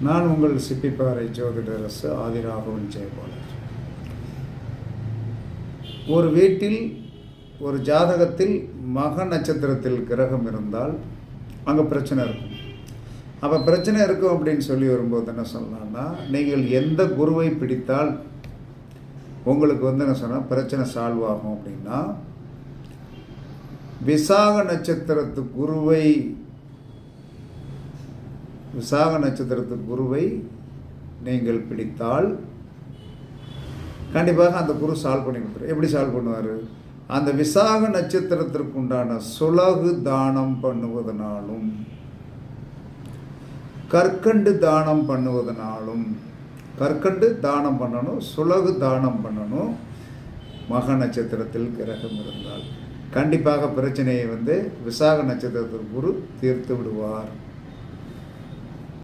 நான் உங்கள் சிப்பிப்பாறை ஜோதிடரசு ஆதிராகவன் ஜெயபாலர். ஒரு வீட்டில் ஒரு ஜாதகத்தில் மக நட்சத்திரத்தில் கிரகம் இருந்தால் அங்கே பிரச்சனை இருக்கும். அப்போ பிரச்சனை இருக்கும் அப்படின்னு சொல்லி வரும்போது என்ன சொல்லலாம்னா, நீங்கள் எந்த குருவை பிடித்தால் உங்களுக்கு என்ன சொன்னால் பிரச்சனை சால்வ் ஆகும் அப்படின்னா, விசாக நட்சத்திரத்து குருவை நீங்கள் பிடித்தால் கண்டிப்பாக அந்த குரு சால்வ் பண்ணி கொடுத்துரு. எப்படி சால்வ் பண்ணுவார்? அந்த விசாக நட்சத்திரத்திற்கு உண்டான சுலகு தானம் பண்ணுவதனாலும் கற்கண்டு தானம் பண்ணுவதனாலும், கற்கண்டு தானம் பண்ணணும், சுலகு தானம் பண்ணணும். மக நட்சத்திரத்தில் கிரகம் இருந்தால் கண்டிப்பாக பிரச்சனையை விசாக நட்சத்திரத்திற்கு குரு தீர்த்து விடுவார்.